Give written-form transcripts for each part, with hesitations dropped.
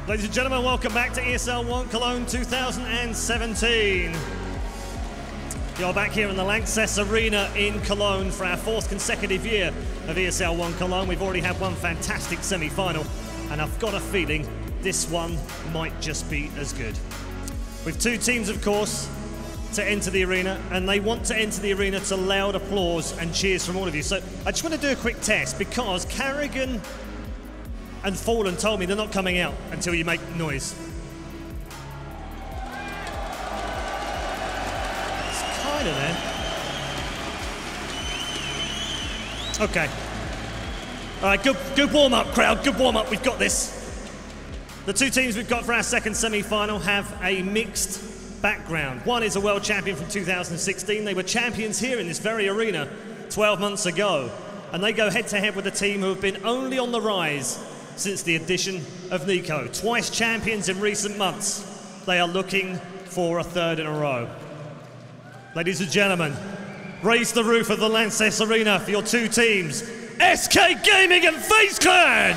Ladies and gentlemen, welcome back to ESL One Cologne 2017. You're back here in the Lanxess Arena in Cologne for our 4th consecutive year of ESL One Cologne. We've already had one fantastic semi-final, and I've got a feeling this one might just be as good. With 2 teams, of course, to enter the arena, and they want to enter the arena to loud applause and cheers from all of you. So I just want to do a quick test, because Carrigan and Fallen told me they're not coming out until you make noise. It's kind of there. Okay. All right, good warm-up, crowd, good warm-up, we've got this. The 2 teams we've got for our 2nd semi-final have a mixed background. One is a world champion from 2016. They were champions here in this very arena 12 months ago. And they go head-to-head with a team who have been only on the rise since the addition of Nico. Twice champions in recent months. They are looking for a 3rd in a row. Ladies and gentlemen, raise the roof of the Lanxess Arena for your 2 teams, SK Gaming and FaZe Clan!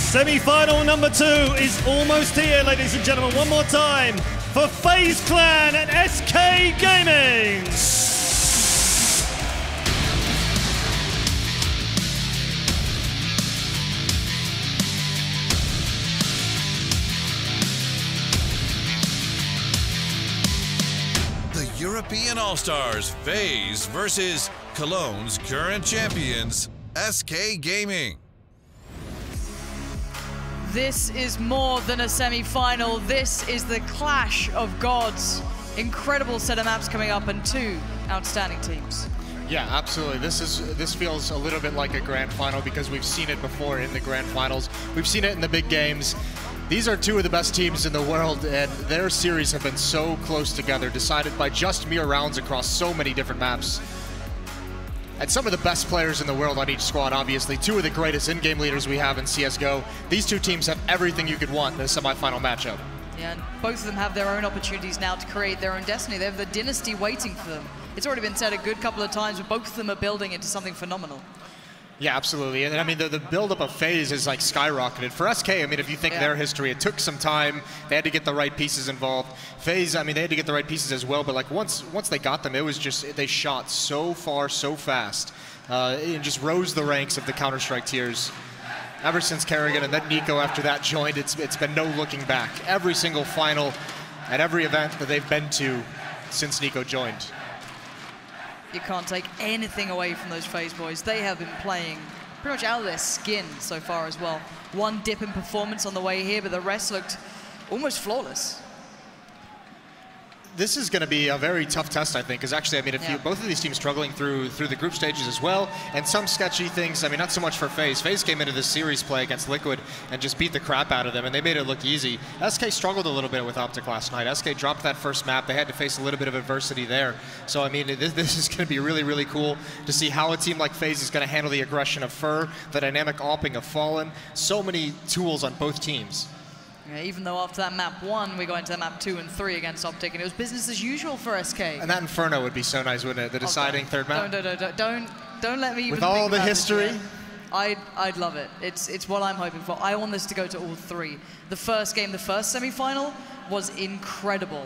Semi-final number 2 is almost here, ladies and gentlemen. One more time for FaZe Clan and SK Gaming. The European All-Stars, FaZe versus Cologne's current champions, SK Gaming. This is more than a semi-final. This is the clash of gods. Incredible set of maps coming up and 2 outstanding teams. Yeah, absolutely. This feels a little bit like a grand final because we've seen it before in the grand finals. We've seen it in the big games. These are 2 of the best teams in the world, and their series have been so close together, decided by just mere rounds across so many different maps. And some of the best players in the world on each squad, obviously. 2 of the greatest in-game leaders we have in CSGO. These 2 teams have everything you could want in a semi-final matchup. Yeah, and both of them have their own opportunities now to create their own destiny. They have the dynasty waiting for them. It's already been said a good couple of times, but both of them are building into something phenomenal. Yeah, absolutely. And I mean, the build-up of FaZe is like skyrocketed. For SK, I mean, if you think their history, it took some time. They had to get the right pieces involved. FaZe, I mean, they had to get the right pieces as well. But like once they got them, it was just, they shot so far, so fast. It just rose the ranks of the Counter-Strike tiers. Ever since Carrigan and then Nico after that joined, it's been no looking back. Every single final at every event that they've been to since Nico joined. You can't take anything away from those FaZe boys. They have been playing pretty much out of their skin so far as well. One dip in performance on the way here, but the rest looked almost This is going to be a very tough test, I think, because actually, I mean, both of these teams struggling through the group stages as well, and some sketchy things. I mean, not so much for FaZe. FaZe came into this series play against Liquid and just beat the crap out of them, and they made it look easy. SK struggled a little bit with Optic last night. SK dropped that first map. They had to face a little bit of adversity there. So, I mean, this is going to be really, really cool to see how a team like FaZe is going to handle the aggression of Fur, the dynamic AWPing of Fallen. So many tools on both teams. Yeah, even though after that map 1, we got into map 2 and 3 against Optic, and it was business as usual for SK. And that Inferno would be so nice, wouldn't it? The deciding third map. Don't let me even With all the history. I'd love it. It's what I'm hoping for. I want this to go to all 3. The first game, the first semi-final, was incredible.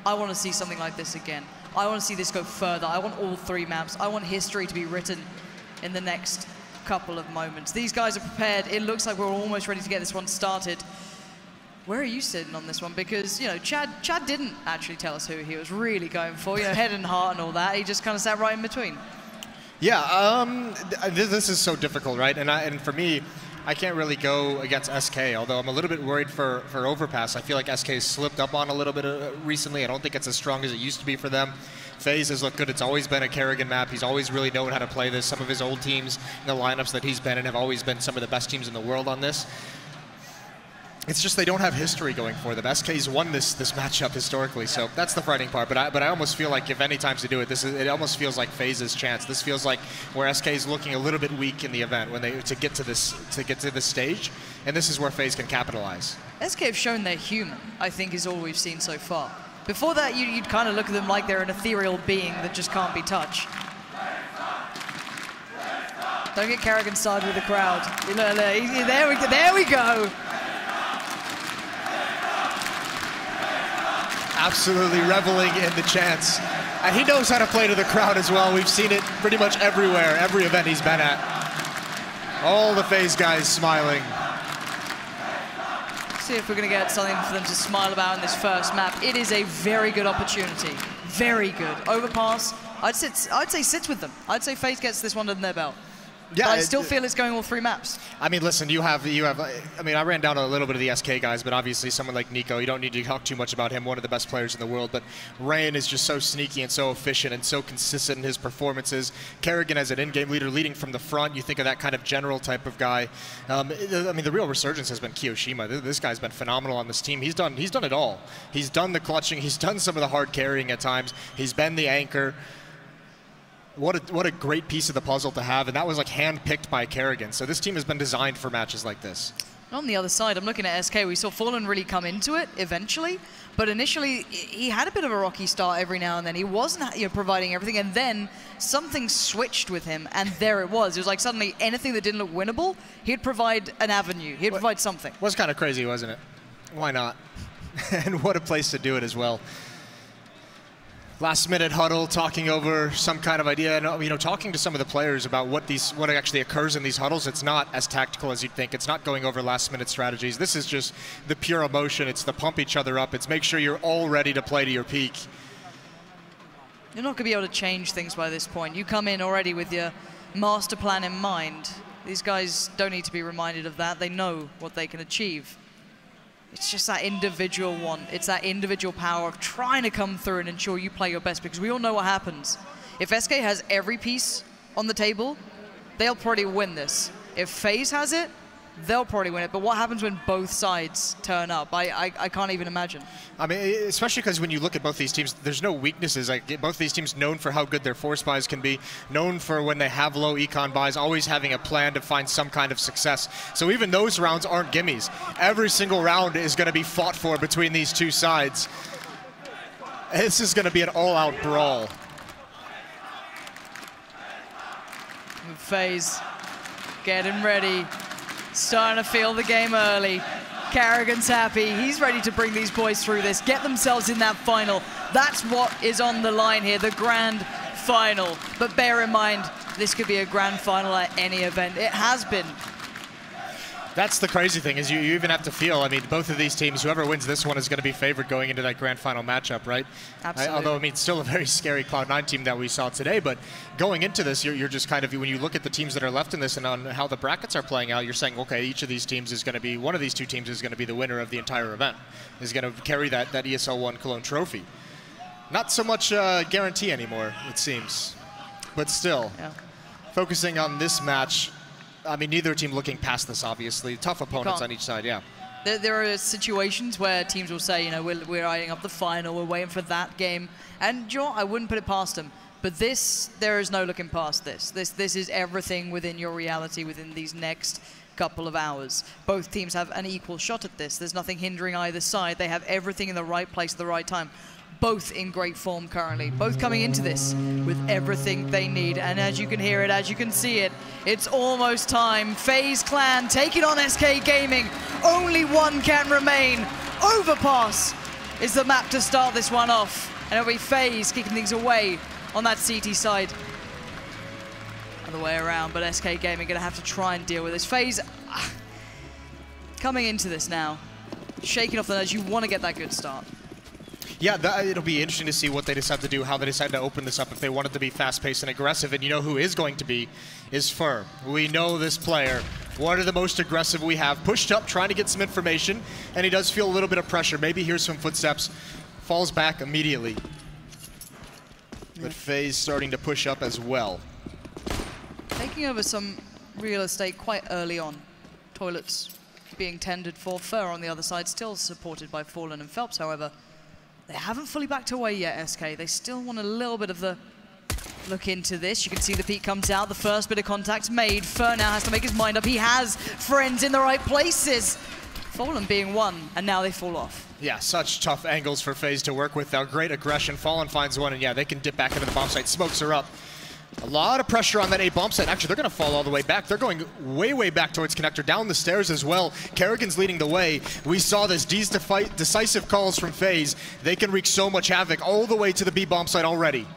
I want to see something like this again. I want to see this go further. I want all 3 maps. I want history to be written in the next couple of moments. These guys are prepared. It looks like we're almost ready to get this one started. Where are you sitting on this one? Because, you know, Chad didn't actually tell us who he was really going for, you know, head and heart and all that. He just kind of sat right in between. Yeah, this is so difficult, right? And for me, I can't really go against SK, although I'm a little bit worried for Overpass. I feel like SK has slipped up on a little bit recently. I don't think it's as strong as it used to be for them. FaZe has looked good. It's always been a Kerrigan map. He's always really known how to play this. Some of his old teams in the lineups that he's been in have always been some of the best teams in the world on this. It's just they don't have history going for them. SK's won this matchup historically, so that's the frightening part. But I almost feel like if any times to do it, it almost feels like FaZe's chance. This feels like where SK's looking a little bit weak in the event to get to this stage, and this is where FaZe can capitalize. SK have shown they're human, I think, is all we've seen so far. Before that, you'd kind of look at them like they're an ethereal being that just can't be touched. Don't get Kerrigan side with the crowd. There we go. Absolutely reveling in the chance. And he knows how to play to the crowd as well. We've seen it pretty much everywhere, every event he's been at. All the FaZe guys smiling. See if we're going to get something for them to smile about in this first map. It is a very good opportunity. Very good. Overpass, I'd say sits with them. I'd say FaZe gets this one under their belt. Yeah, but I still feel it's going all 3 maps. I mean, listen, you have. I mean, I ran down a little bit of the SK guys, but obviously someone like Nico, you don't need to talk too much about him. One of the best players in the world, but Rain is just so sneaky and so efficient and so consistent in his performances. Kerrigan as an in-game leader, leading from the front. You think of that kind of general type of guy. I mean, the real resurgence has been Kiyoshima. This guy's been phenomenal on this team. He's done it all. He's done the clutching. He's done some of the hard carrying at times. He's been the anchor. What a great piece of the puzzle to have, and that was like hand-picked by Kerrigan. So this team has been designed for matches like this. On the other side, I'm looking at SK. We saw Fallen really come into it eventually, but initially he had a bit of a rocky start every now and then. He wasn't providing everything, and then something switched with him, and there it was. It was like suddenly anything that didn't look winnable, he'd provide an avenue. He'd provide something. Was kind of crazy, wasn't it? Why not? And what a place to do it as well. Last-minute huddle, talking over some kind of idea, and, you know, talking to some of the players about what actually occurs in these huddles. It's not as tactical as you'd think. It's not going over last-minute strategies. This is just the pure emotion. It's the pump each other up. It's make sure you're all ready to play to your peak. You're not going to be able to change things by this point. You come in already with your master plan in mind. These guys don't need to be reminded of that. They know what they can achieve. It's just that individual one. It's that individual power of trying to come through and ensure you play your best, because we all know what happens. If SK has every piece on the table, they'll probably win this. If FaZe has it, they'll probably win it. But what happens when both sides turn up? I can't even imagine. I mean, especially because when you look at both these teams, there's no weaknesses. Like, both these teams known for how good their force buys can be, known for when they have low econ buys, always having a plan to find some kind of success. So even those rounds aren't gimmies. Every single round is going to be fought for between these two sides. This is going to be an all-out brawl. FaZe getting ready. Starting to feel the game early. Kerrigan's happy. He's ready to bring these boys through this, get themselves in that final. That's what is on the line here, the grand final. But bear in mind, this could be a grand final at any event. It has been. That's the crazy thing, is you even have to feel, I mean, both of these teams, whoever wins this one is going to be favored going into that grand final matchup, right? Absolutely. Although, I mean, still a very scary Cloud9 team that we saw today, but going into this, you're just kind of, when you look at the teams that are left in this and on how the brackets are playing out, you're saying, okay, each of these teams is going to be, one of these two teams is going to be the winner of the entire event, is going to carry that ESL One Cologne trophy. Not so much guarantee anymore, it seems, but still, yeah. Focusing on this match, I mean, neither team looking past this, obviously. Tough opponents on each side, yeah. There are situations where teams will say, you know, we're eyeing up the final, we're waiting for that game. And, you know, I wouldn't put it past them. But this, there is no looking past this. This is everything within your reality within these next couple of hours. Both teams have an equal shot at this. There's nothing hindering either side. They have everything in the right place at the right time. Both in great form currently. Both coming into this with everything they need. And as you can hear it, as you can see it, it's almost time. FaZe Clan taking on SK Gaming. Only one can remain. Overpass is the map to start this one off. And it'll be FaZe kicking things away on that CT side. other way around, but SK Gaming going to have to try and deal with this. FaZe coming into this now, shaking off the nerves. You want to get that good start. Yeah, it'll be interesting to see what they decide to do, how they decide to open this up, if they want it to be fast-paced and aggressive. And you know who is going to be is Fur. We know this player, one of the most aggressive we have, pushed up, trying to get some information, and he does feel a little bit of pressure. Maybe hears some footsteps, falls back immediately. But FaZe starting to push up as well. Taking over some real estate quite early on. Toilets being tended for. Fur on the other side, still supported by Fallen and Phelps, however. They haven't fully backed away yet, SK. They still want a little bit of the look into this. You can see the peak comes out. The first bit of contact's made. Fur now has to make his mind up. He has friends in the right places. Fallen being one, and now they fall off. Yeah, such tough angles for FaZe to work with. Now, great aggression. Fallen finds one, and yeah, they can dip back into the bomb site. Smokes are up. A lot of pressure on that A bomb site. Actually, they're going to fall all the way back. They're going way, way back towards Connector, down the stairs as well. Kerrigan's leading the way. We saw this. D's decisive calls from FaZe. They can wreak so much havoc all the way to the B bomb site already.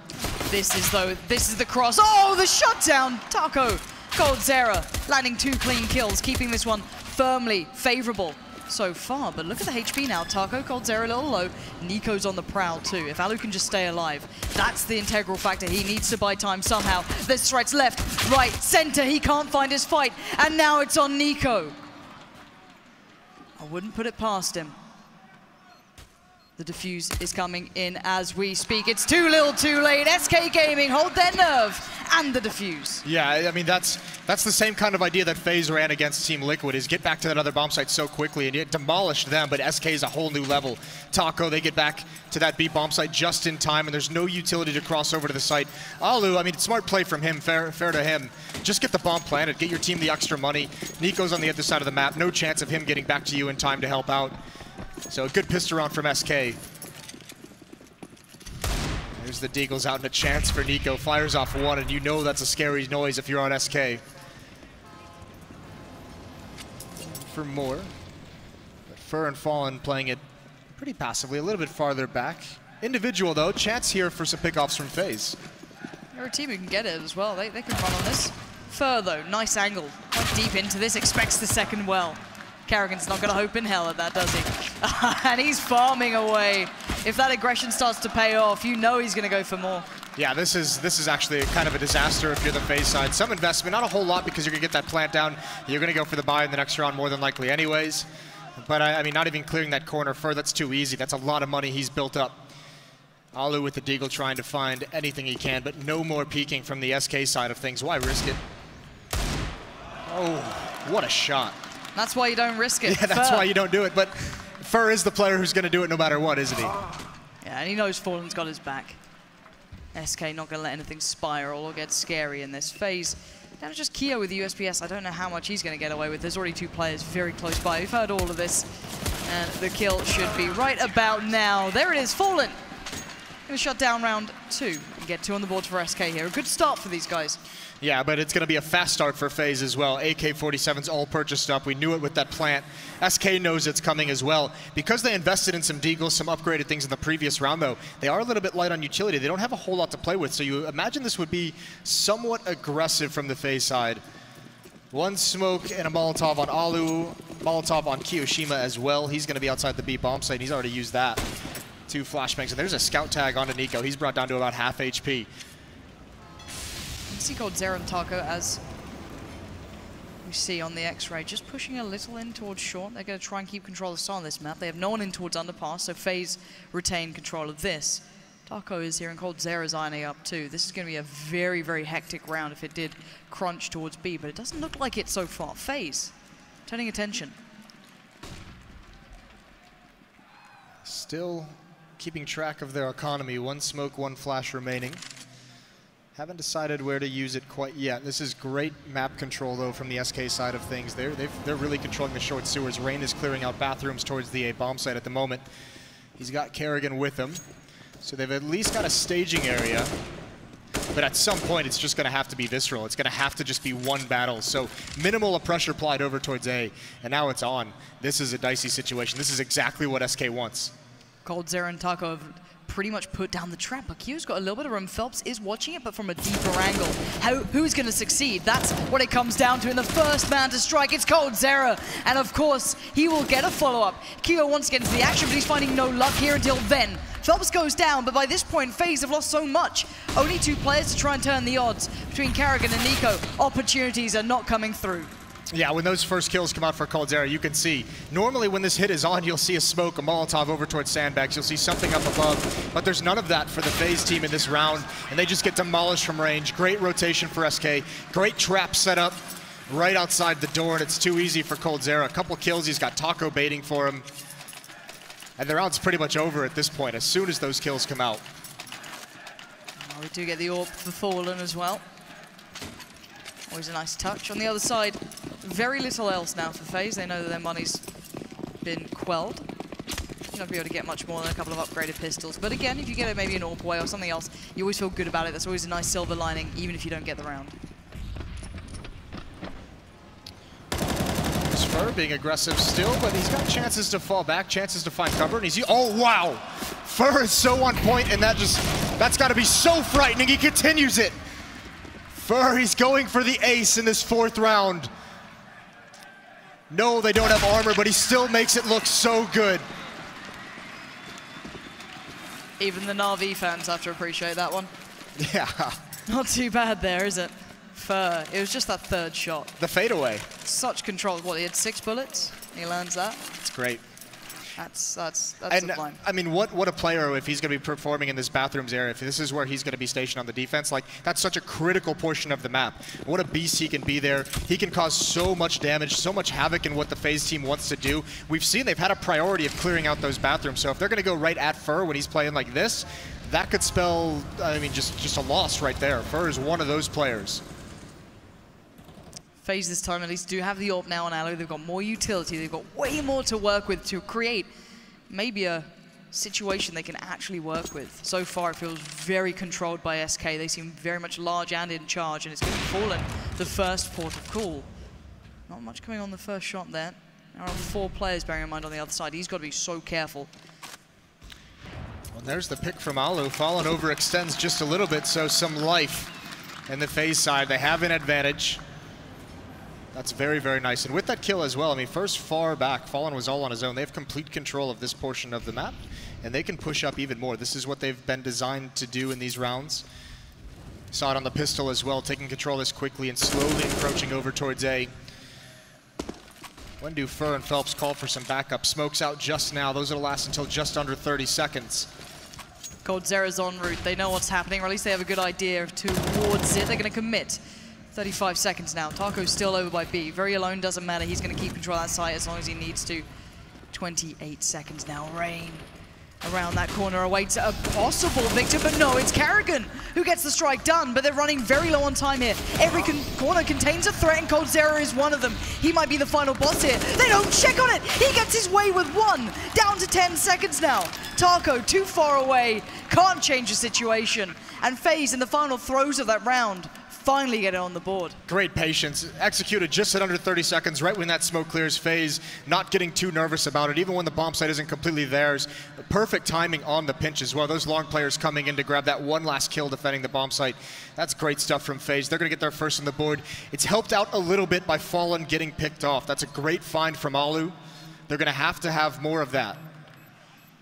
This is the cross. Oh, the shutdown. Taco, coldzera, landing 2 clean kills, keeping this one firmly favorable so far. But look at the HP now. Taco, coldzera a little low. Nico's on the prowl too. If Alu can just stay alive, that's the integral factor. He needs to buy time somehow. There's threats left, right, center. He can't find his fight. And now it's on Nico. I wouldn't put it past him. The defuse is coming in as we speak. It's too little too late. SK Gaming hold their nerve and the defuse. Yeah, I mean, that's the same kind of idea that FaZe ran against Team Liquid, is get back to that other bomb site so quickly, and it demolished them, but SK is a whole new level. Taco, they get back to that B bomb site just in time, and there's no utility to cross over to the site. Alu, I mean, smart play from him, fair to him. Just get the bomb planted, get your team the extra money. Nico's on the other side of the map, no chance of him getting back to you in time to help out. So a good pistol round from SK. There's the Deagles out, and a chance for Nico. Fires off one, and you know that's a scary noise if you're on SK. For more. But Fur and Fallen playing it pretty passively, a little bit farther back. Individual, though. Chance here for some pickoffs from FaZe. They're a team who can get it as well. They can run on this. Fur, though, nice angle. Quite deep into this, expects the second well. Kerrigan's not going to hope in hell at that, does he? And he's farming away. If that aggression starts to pay off, you know he's going to go for more. Yeah, this is actually kind of a disaster if you're the FaZe side. Some investment, not a whole lot, because you're going to get that plant down. You're going to go for the buy in the next round more than likely anyways. But I mean, not even clearing that corner Fur, that's too easy. That's a lot of money he's built up. Alu with the Deagle trying to find anything he can, but no more peeking from the SK side of things. Why risk it? Oh, what a shot. That's why you don't risk it. Yeah, that's why you don't do it. But Fur is the player who's going to do it no matter what, isn't he? Yeah, and he knows Fallen's got his back. SK not going to let anything spiral or get scary in this phase. Now just Keo with the USPS. I don't know how much he's going to get away with. There's already 2 players very close by. We've heard all of this. And the kill should be right about now. There it is, Fallen. Going to shut down round 2 and get 2 on the board for SK here. A good start for these guys. Yeah, but it's going to be a fast start for FaZe as well. AK-47's all purchased up. We knew it with that plant. SK knows it's coming as well. Because they invested in some Deagles, some upgraded things in the previous round, though, they are a little bit light on utility. They don't have a whole lot to play with, so you imagine this would be somewhat aggressive from the FaZe side. 1 smoke and a Molotov on Alu, Molotov on Kiyoshima as well. He's going to be outside the B bomb site. He's already used that. 2 flashbangs, and there's a scout tag onto Nico. He's brought down to about half HP. See coldzera and Taco, as you see on the X-ray, just pushing a little in towards short. They're going to try and keep control of the start on this map. They have no one in towards underpass, so FaZe retain control of this. Taco is here and coldzera's eyeing up too. This is going to be a very, very hectic round if it did crunch towards B, but it doesn't look like it so far. FaZe turning attention. Still keeping track of their economy. 1 smoke, 1 flash remaining. Haven't decided where to use it quite yet. This is great map control, though, from the SK side of things. They're really controlling the short sewers. Rain is clearing out bathrooms towards the A bomb site at the moment. He's got Kerrigan with him, so they've at least got a staging area. But at some point, it's just going to have to be visceral. It's going to have to just be 1 battle. So minimal of pressure applied over towards A, and now it's on. This is a dicey situation. This is exactly what SK wants. coldzera and Taco have pretty much put down the trap. But Q's got a little bit of room. Phelps is watching it, but from a deeper angle. Who's going to succeed? That's what it comes down to. And the first man to strike, it's coldzera. And of course, he will get a follow-up. Q wants to get into the action, but he's finding no luck here until then. Phelps goes down, but by this point, FaZe have lost so much. Only 2 players to try and turn the odds between Karrigan and Nico. Opportunities are not coming through. Yeah, when those first kills come out for coldzera, you can see, normally when this hit is on, you'll see a smoke, a Molotov over towards sandbags, you'll see something up above, but there's none of that for the FaZe team in this round, and they just get demolished from range. Great rotation for SK, great trap set up right outside the door, and it's too easy for coldzera. A couple kills, he's got Taco baiting for him, and the round's pretty much over at this point, as soon as those kills come out. Well, we do get the AWP for Fallen as well. Always a nice touch. On the other side, very little else now for FaZe. They know that their money's been quelled. You're not be able to get much more than a couple of upgraded pistols. But again, if you get it maybe an AWP away or something else, you always feel good about it. That's always a nice silver lining, even if you don't get the round. Fur being aggressive still, but he's got chances to fall back, chances to find cover, and he's... Oh, wow! Fur is so on point, and that's got to be so frightening. He continues it. Fur, he's going for the ace in this 4th round. No, they don't have armor, but he still makes it look so good. Even the Na'Vi fans have to appreciate that one. Yeah. Not too bad there, is it? Fur, it was just that 3rd shot. The fadeaway. Such control. What, he had 6 bullets? He lands that. It's great. That's sublime. I mean, what a player, if he's going to be performing in this bathrooms area, if this is where he's going to be stationed on the defense, like, that's such a critical portion of the map. What a beast he can be there. He can cause so much damage, so much havoc in what the FaZe team wants to do. We've seen they've had a priority of clearing out those bathrooms, so if they're going to go right at Fur when he's playing like this, that could spell, I mean, just a loss right there. Fur is one of those players. FaZe this time at least do have the AWP now on Allo. They've got more utility. They've got way more to work with to create maybe a situation they can actually work with. So far, it feels very controlled by SK. They seem very much large and in charge, and it's going to be Fallen, the first port of call. Not much coming on the first shot there. There are 4 players, bearing in mind, on the other side. He's got to be so careful. Well, there's the pick from Alu. Fallen overextends just a little bit, so some life in the FaZe side. They have an advantage. That's very, very nice. And with that kill as well, I mean, first far back, Fallen was all on his own. They have complete control of this portion of the map, and they can push up even more. This is what they've been designed to do in these rounds. Saw it on the pistol as well, taking control this quickly and slowly encroaching over towards A. When do Fur and Phelps call for some backup? Smokes out just now. Those will last until just under 30 seconds. coldzera's en route. They know what's happening, or at least they have a good idea towards it. They're going to commit. 35 seconds now. Taco's still over by B. Very alone, doesn't matter. He's going to keep control of that site as long as he needs to. 28 seconds now. Rain around that corner awaits a possible victor, but no, it's Karrigan who gets the strike done, but they're running very low on time here. Every corner contains a threat, and coldzera is one of them. He might be the final boss here. They don't check on it. He gets his way with 1. Down to 10 seconds now. Taco too far away. Can't change the situation. And FaZe in the final throes of that round finally get it on the board. Great patience. Executed just at under 30 seconds, right when that smoke clears. FaZe not getting too nervous about it, even when the bomb site isn't completely theirs. Perfect timing on the pinch as well. Those long players coming in to grab that one last kill defending the bomb site. That's great stuff from FaZe. They're going to get their first on the board. It's helped out a little bit by Fallen getting picked off. That's a great find from Alu. They're going to have more of that.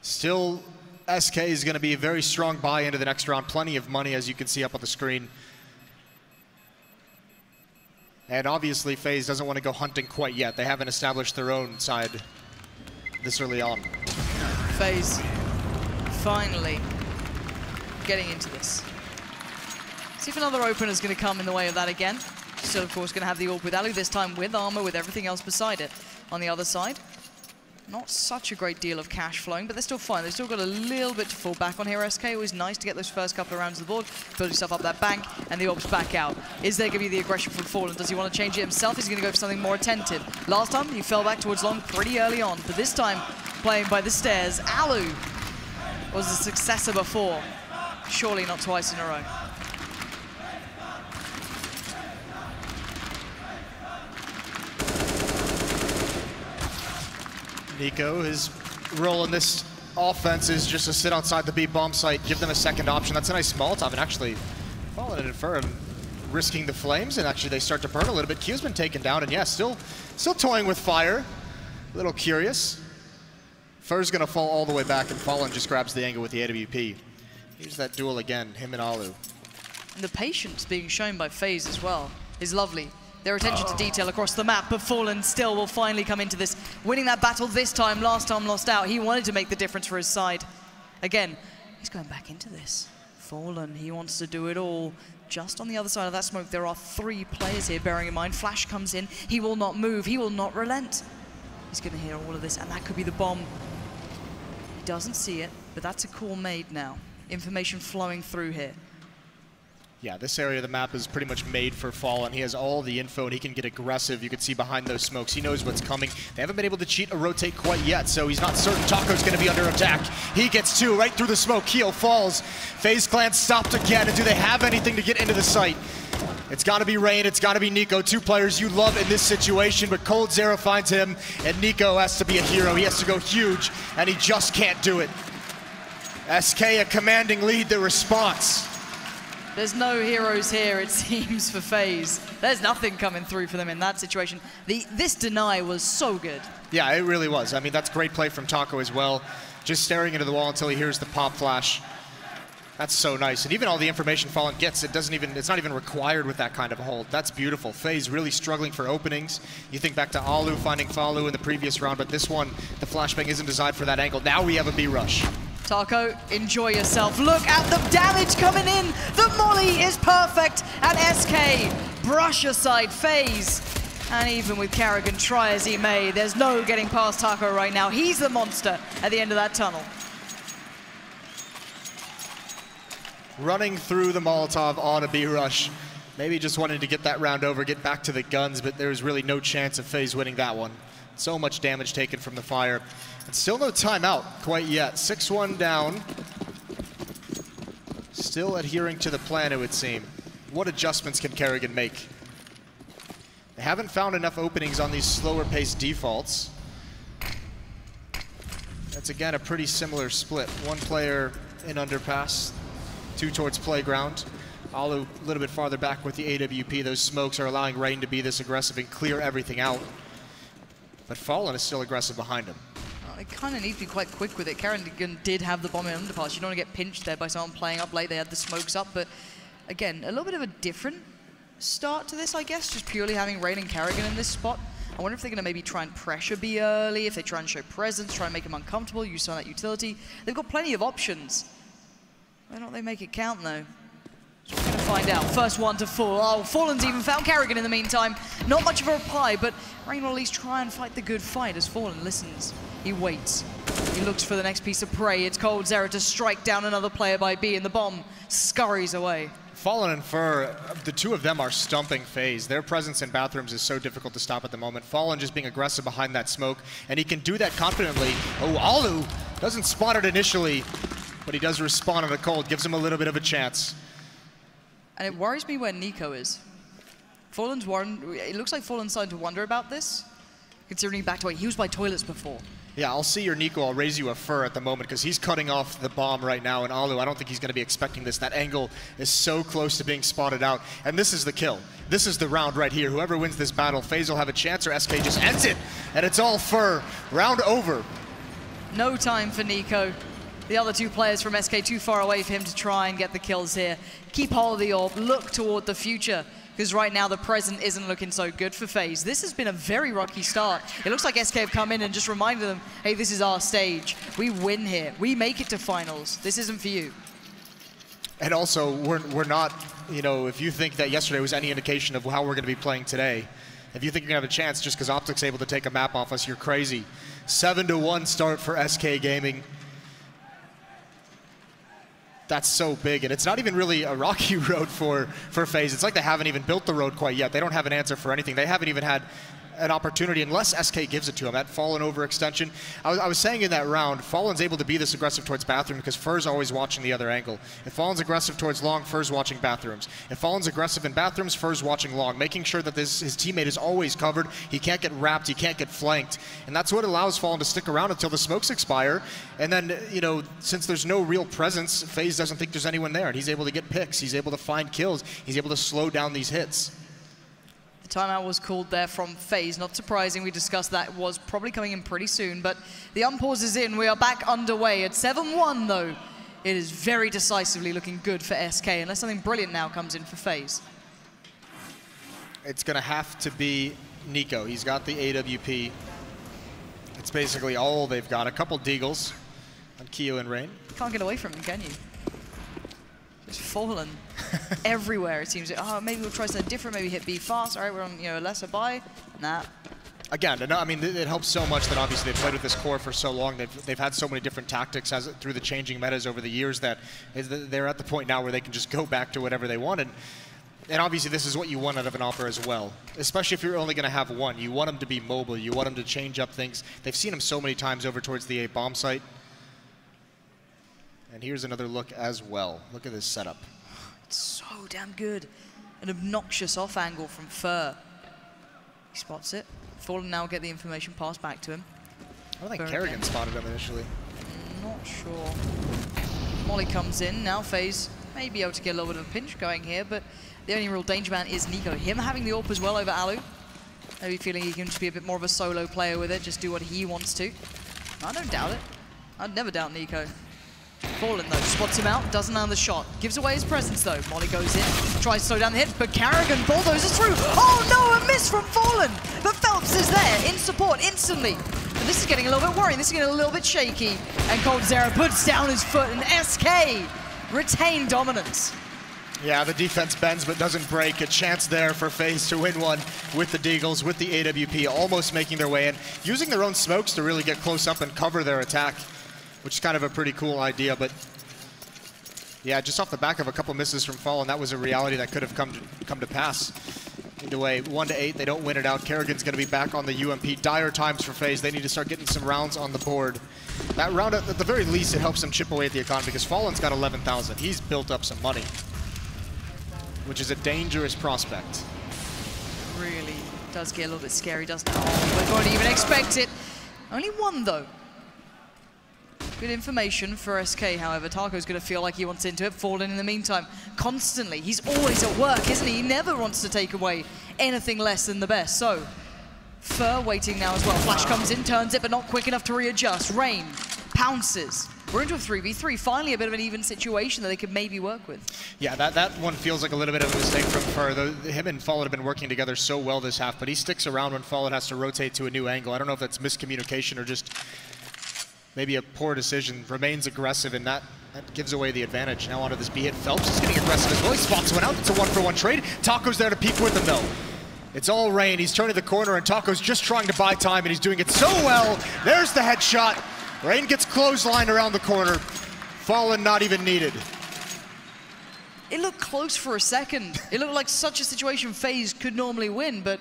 Still, SK is going to be a very strong buy into the next round. Plenty of money, as you can see up on the screen. And obviously, FaZe doesn't want to go hunting quite yet. They haven't established their own side this early on. FaZe finally getting into this. See if another opener is going to come in the way of that again. Still, of course, going to have the AWP with Alu, this time with armor, with everything else beside it. On the other side, not such a great deal of cash flowing, but they're still fine. They've still got a little bit to fall back on here. SK, always nice to get those first couple of rounds of the board, build yourself up that bank, and the AWP's back out. Is there going to be the aggression from Fallen? Does he want to change it himself? Is he going to go for something more attentive? Last time, he fell back towards long pretty early on, but this time, playing by the stairs. Alu was a successor before. Surely not twice in a row. Nico, his role in this offense is just to sit outside the B bomb site, give them a second option. That's a nice Molotov, and actually Fallen and Infer risking the flames, and actually they start to burn a little bit. Q's been taken down, and yeah, still toying with fire. A little curious. Fur's gonna fall all the way back, and Fallen just grabs the angle with the AWP. Here's that duel again, him and Alu. And the patience being shown by FaZe as well is lovely. Their attention to detail across the map, but Fallen still will finally come into this, winning that battle this time. Last time lost out. He wanted to make the difference for his side. Again, he's going back into this. Fallen, he wants to do it all. Just on the other side of that smoke, there are 3 players here, bearing in mind. Flash comes in. He will not move. He will not relent. He's going to hear all of this, and that could be the bomb. He doesn't see it, but that's a call made now. Information flowing through here. Yeah, this area of the map is pretty much made for Fallen. He has all the info, and he can get aggressive. You can see behind those smokes. He knows what's coming. They haven't been able to cheat or rotate quite yet, so he's not certain Taco's going to be under attack. He gets 2 right through the smoke. Keel falls. FaZe Clan stopped again, and do they have anything to get into the site? It's got to be Rain. It's got to be Nico. 2 players you love in this situation, but Cold Zero finds him, and Nico has to be a hero. He has to go huge, and he just can't do it. SK a commanding lead. The response. There's no heroes here, it seems, for FaZe. There's nothing coming through for them in that situation. This deny was so good. Yeah, it really was. I mean, that's great play from Taco as well. Just staring into the wall until he hears the pop flash. That's so nice. And even all the information Fallen gets, it's not even required with that kind of a hold. That's beautiful. FaZe really struggling for openings. You think back to Alu finding Falu in the previous round, but this one, the flashbang isn't designed for that angle. Now we have a B rush. Taco, enjoy yourself. Look at the damage coming in. The molly is perfect. And SK brush aside FaZe. And even with Karrigan, try as he may, there's no getting past Taco right now. He's the monster at the end of that tunnel. Running through the Molotov on a B rush. Maybe just wanting to get that round over, get back to the guns, but there's really no chance of FaZe winning that one. So much damage taken from the fire. And still no timeout quite yet. 6-1 down. Still adhering to the plan, it would seem. What adjustments can Karrigan make? They haven't found enough openings on these slower paced defaults. That's again a pretty similar split. 1 player in underpass, 2 towards playground. Alu a little bit farther back with the AWP. Those smokes are allowing Rain to be this aggressive and clear everything out. But Fallen is still aggressive behind him. They kind of need to be quite quick with it. Karrigan did have the bomb in underpass. You don't want to get pinched there by someone playing up late. They had the smokes up, but again, a little bit of a different start to this, I guess, just purely having Rain and Karrigan in this spot. I wonder if they're going to maybe try and pressure B early, if they try and show presence, try and make him uncomfortable, use some of that utility. They've got plenty of options. Why don't they make it count, though? So we're going to find out. First one to fall. Oh, Fallen's even found Karrigan in the meantime. Not much of a reply, but Rain will at least try and fight the good fight as Fallen listens. He waits. He looks for the next piece of prey. It's Cold Zero to strike down another player by B, and the bomb scurries away. Fallen and Fur, the 2 of them are stumping FaZe. Their presence in bathrooms is so difficult to stop at the moment. Fallen just being aggressive behind that smoke, and he can do that confidently. Oh, Alu doesn't spot it initially, but he does respond on a cold, gives him a little bit of a chance. And it worries me where Nico is. It looks like Fallen's starting to wonder about this, considering back to he was by toilets before. Yeah, I'll see your Nico. I'll raise you a Fur at the moment because he's cutting off the bomb right now. And Alu, I don't think he's going to be expecting this. That angle is so close to being spotted out. And this is the kill. This is the round right here. Whoever wins this battle, FaZe will have a chance or SK just ends it. And it's all Fur. Round over. No time for Nico. The other 2 players from SK too far away for him to try and get the kills here. Keep hold of the orb. Look toward the future. Because right now the present isn't looking so good for FaZe. This has been a very rocky start. It looks like SK have come in and just reminded them, hey, this is our stage. We win here. We make it to finals. This isn't for you. And also, we're not, you know, if you think that yesterday was any indication of how we're going to be playing today, if you think you're going to have a chance just because Optic's able to take a map off us, you're crazy. 7-1 start for SK Gaming. That's so big, and it's not even really a rocky road for FaZe. It's like they haven't even built the road quite yet. They don't have an answer for anything. They haven't even had an opportunity unless SK gives it to him. That Fallen overextension. I was saying in that round, Fallen's able to be this aggressive towards bathroom because Fur's always watching the other angle. If Fallen's aggressive towards long, Fur's watching bathrooms. If Fallen's aggressive in bathrooms, Fur's watching long, making sure that his teammate is always covered. He can't get wrapped, he can't get flanked. And that's what allows Fallen to stick around until the smokes expire. And then, you know, since there's no real presence, FaZe doesn't think there's anyone there, and he's able to get picks, he's able to find kills, he's able to slow down these hits. Timeout was called there from FaZe. Not surprising, we discussed that was probably coming in pretty soon, but the unpause is in. We are back underway at 7-1 though. It is very decisively looking good for SK, unless something brilliant now comes in for FaZe. It's gonna have to be Nico. He's got the AWP. It's basically all they've got. A couple deagles on Keo and Rain. Can't get away from him, can you? Just Fallen everywhere, it seems. Oh, maybe we'll try something different, maybe hit B fast. All right, we're on, you know, a lesser buy. Nah. Again, I mean, it helps so much that obviously they've played with this core for so long. They've had so many different tactics through the changing metas over the years that they're at the point now where they can just go back to whatever they want. And obviously this is what you want out of an offer as well, especially if you're only going to have one. You want them to be mobile. You want them to change up things. They've seen them so many times over towards the A bomb site. And here's another look as well. Look at this setup. It's so damn good. An obnoxious off angle from Fur. He spots it. Fallen now get the information passed back to him. I don't think Kerrigan spotted him initially. Not sure. Molly comes in. Now FaZe may be able to get a little bit of a pinch going here, but the only real danger man is Nico. Him having the AWP as well over Alu. Maybe feeling he can just be a bit more of a solo player with it, just do what he wants to. I don't doubt it. I'd never doubt Nico. Fallen though, spots him out, doesn't land the shot. Gives away his presence though. Molly goes in, tries to slow down the hit, but Kerrigan bulldozes through. Oh no, a miss from Fallen! But Phelps is there, in support, instantly. But this is getting a little bit worrying, this is getting a little bit shaky. And coldzera puts down his foot, and SK retain dominance. Yeah, the defense bends but doesn't break. A chance there for FaZe to win one with the deagles, with the AWP, almost making their way in. Using their own smokes to really get close up and cover their attack, which is kind of a pretty cool idea, but yeah, just off the back of a couple misses from Fallen, that was a reality that could have come to pass. Either way, 1-8, they don't win it out. Kerrigan's going to be back on the UMP. Dire times for FaZe. They need to start getting some rounds on the board. That round, at the very least, it helps them chip away at the economy because Fallen's got 11,000. He's built up some money, which is a dangerous prospect. Really does get a little bit scary, doesn't it? Oh, we won't even expect it. Only one, though. Good information for SK, however. Taco's going to feel like he wants into it. Fallen in the meantime, constantly. He's always at work, isn't he? He never wants to take away anything less than the best. So, Fur waiting now as well. Flash comes in, turns it, but not quick enough to readjust. Rain pounces. We're into a 3v3. Finally, a bit of an even situation that they could maybe work with. Yeah, that one feels like a little bit of a mistake from Fur. Him and Fallen have been working together so well this half, but he sticks around when Fallen has to rotate to a new angle. I don't know if that's miscommunication or just maybe a poor decision. Remains aggressive, and that gives away the advantage. Now onto this B hit. Phelps is getting aggressive as well. He spots one out. It's a 1-for-1 trade. Taco's there to peek with him, though. It's all Rain. He's turning the corner, and Taco's just trying to buy time, and he's doing it so well. There's the headshot. Rain gets clotheslined around the corner. Fallen not even needed. It looked close for a second. It looked like such a situation FaZe could normally win, but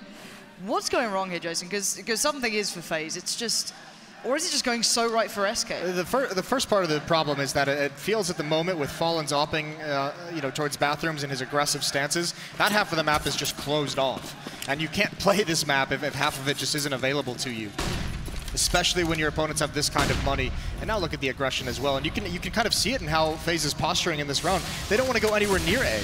what's going wrong here, Jason? Because something is for FaZe. It's just... Or is it just going so right for SK? The first part of the problem is that it feels at the moment with Fallen's opping you know, towards bathrooms and his aggressive stances, that half of the map is just closed off. And you can't play this map if half of it just isn't available to you. Especially when your opponents have this kind of money. And now look at the aggression as well. And you can kind of see it in how FaZe is posturing in this round. They don't want to go anywhere near A.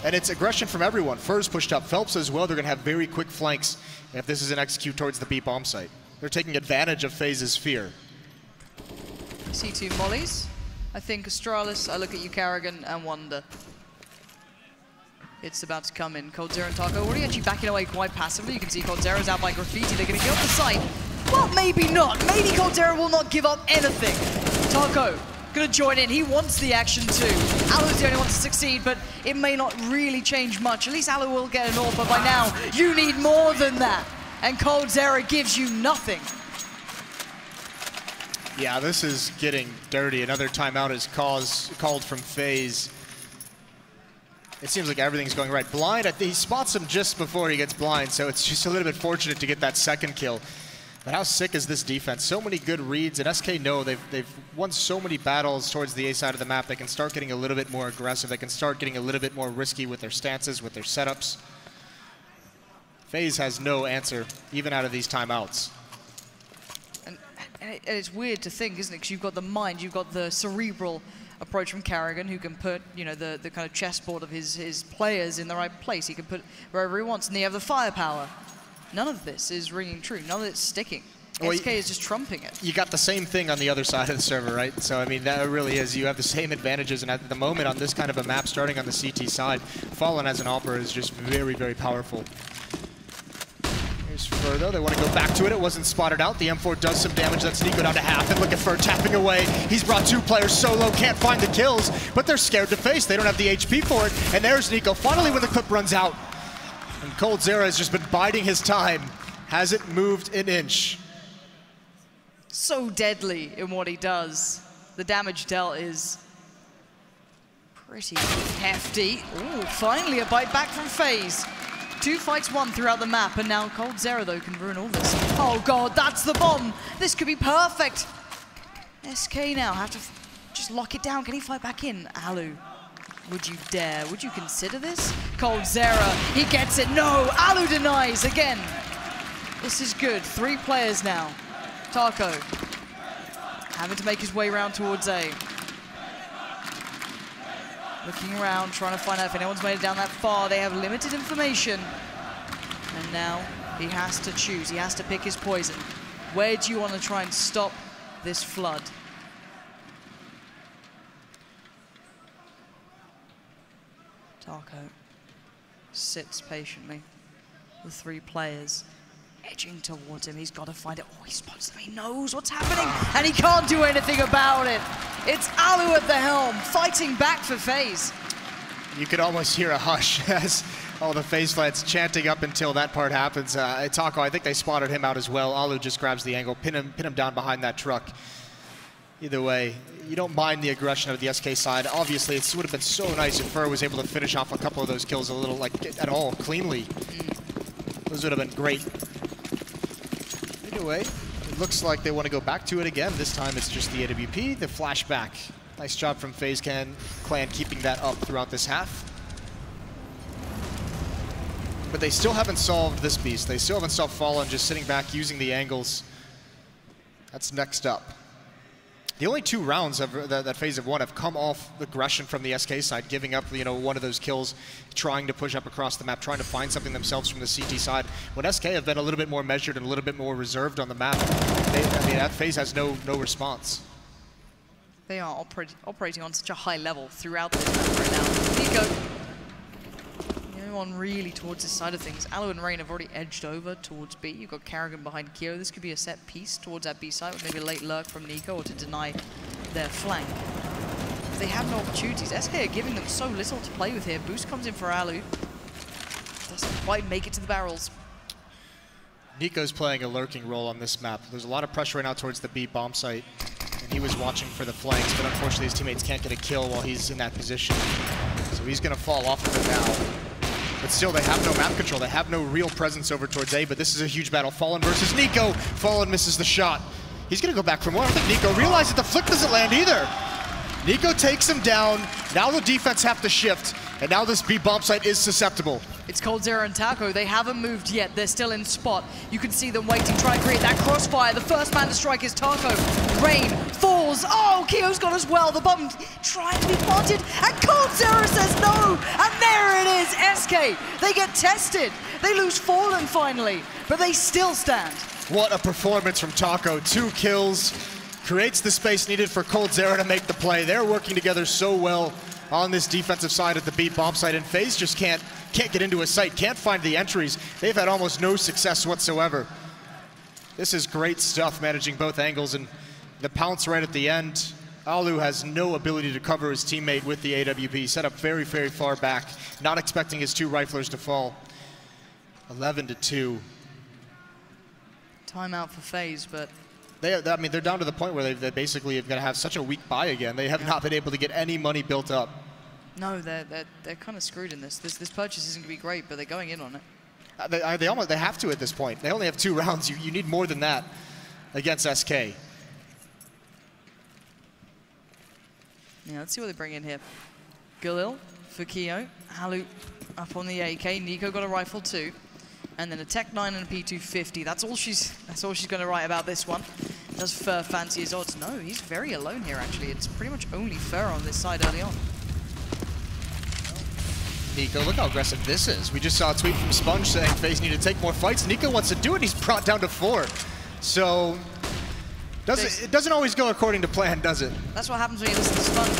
And it's aggression from everyone. Fur's pushed up, Phelps as well. They're going to have very quick flanks if this is an execute towards the B bomb site. They're taking advantage of FaZe's fear. I see two mollies. I think Astralis, I look at you, Kerrigan, and wonder. It's about to come in. coldzera and Taco already actually backing away quite passively. You can see coldzera's out by Graffiti. They're going to get off the site. Well, maybe not. Maybe coldzera will not give up anything. Taco going to join in. He wants the action too. Alu's the only one to succeed, but it may not really change much. At least Alu will get an offer by now. You need more than that. And coldzera gives you nothing. Yeah, this is getting dirty. Another timeout is called from FaZe. It seems like everything's going right. Blind, he spots him just before he gets blind, so it's just a little bit fortunate to get that second kill. But how sick is this defense? So many good reads, and SK know they've won so many battles towards the A side of the map. They can start getting a little bit more aggressive. They can start getting a little bit more risky with their stances, with their setups. FaZe has no answer, even out of these timeouts. And it's weird to think, isn't it? Because you've got the mind, you've got the cerebral approach from Karrigan, who can put, you know, the kind of chessboard of his players in the right place. He can put wherever he wants, and they have the firepower. None of this is ringing true. None of it's sticking. Well, SK is just trumping it. You got the same thing on the other side of the server, right? So, I mean, that really is. You have the same advantages, and at the moment on this kind of a map, starting on the CT side, Fallen as an Opera is just very, very powerful. Here's Further. They want to go back to it. It wasn't spotted out. The M4 does some damage. That's Nico down to half, and look at Fur tapping away. He's brought two players solo, can't find the kills, but they're scared to face. They don't have the HP for it, and there's Nico. Finally, when the clip runs out, and coldzera has just been biding his time. Hasn't moved an inch. So deadly in what he does. The damage dealt is pretty hefty. Ooh, finally a bite back from FaZe. 2 fights won throughout the map, and now coldzera, though, can ruin all this. Oh, God, that's the bomb. This could be perfect. SK now have to just lock it down. Can he fight back in? Alu. Would you dare? Would you consider this? coldzera, he gets it. No, Alu denies again. This is good. 3 players now. Taco having to make his way around towards A. Looking around, trying to find out if anyone's made it down that far. They have limited information. And now he has to choose. He has to pick his poison. Where do you want to try and stop this flood? Taco sits patiently. The 3 players edging towards him. He's got to find it. Oh, he spots them. He knows what's happening, and he can't do anything about it. It's Alu at the helm, fighting back for FaZe. You could almost hear a hush as all the FaZe fans chanting up until that part happens. Taco, I think they spotted him out as well. Alu just grabs the angle, pin him down behind that truck. Either way, you don't mind the aggression of the SK side. Obviously, it would have been so nice if Fur was able to finish off a couple of those kills a little, like, at all, cleanly. Those would have been great. Either way, it looks like they want to go back to it again. This time it's just the AWP, the flashback. Nice job from FaZe Clan keeping that up throughout this half. But they still haven't solved this beast. They still haven't solved Fallen, just sitting back, using the angles. That's next up. The only 2 rounds that FaZe have won have come off aggression from the SK side, giving up, you know, one of those kills, trying to push up across the map, trying to find something themselves from the CT side. When SK have been a little bit more measured and a little bit more reserved on the map, that FaZe has no response. They are operating on such a high level throughout this map right now. Nico, everyone really towards this side of things. Alu and Rain have already edged over towards B. You've got Karrigan behind Kyo. This could be a set piece towards that B side with maybe a late lurk from Nico or to deny their flank. If they have no opportunities, SK are giving them so little to play with here. Boost comes in for Alu. Doesn't quite make it to the barrels. Nico's playing a lurking role on this map. There's a lot of pressure right now towards the B bomb site, and he was watching for the flanks, but unfortunately his teammates can't get a kill while he's in that position. So he's going to fall off of it now. But still, they have no map control. They have no real presence over towards A, but this is a huge battle. Fallen versus Nico. Fallen misses the shot. He's going to go back for more. I don't think Nico realizes the flick doesn't land either. Nico takes him down. Now the defense have to shift, and now this B bomb site is susceptible. It's coldzera and Taco. They haven't moved yet. They're still in spot. You can see them waiting, try and create that crossfire. The first man to strike is Taco. Rain falls. Oh, Kyo's got as well. The bomb trying to be planted, and coldzera says no. And there it is, SK. They get tested. They lose Fallen finally, but they still stand. What a performance from Taco. 2 kills. Creates the space needed for coldzera to make the play. They're working together so well on this defensive side at the B bomb site, and FaZe just can't get into a site, can't find the entries. They've had almost no success whatsoever. This is great stuff, managing both angles, and the pounce right at the end. Alu has no ability to cover his teammate with the AWP, set up very, very far back, not expecting his 2 riflers to fall. 11-2. Timeout for FaZe, but they're down to the point where they basically have got to have such a weak buy again. They have not been able to get any money built up. No, they're kind of screwed in this. This purchase isn't going to be great, but they're going in on it. They have to at this point. They only have 2 rounds. You need more than that against SK. Yeah, let's see what they bring in here. Galil for Keo. Halu up on the AK. Nico got a rifle too. And then a Tech 9 and a P250. That's all she's going to write about this one. Does Fur fancy his odds? No, he's very alone here actually. It's pretty much only Fur on this side early on. Nico, look how aggressive this is. We just saw a tweet from Sponge saying FaZe need to take more fights. Nico wants to do it. He's brought down to 4. So it doesn't always go according to plan, does it? That's what happens when you listen to Sponge.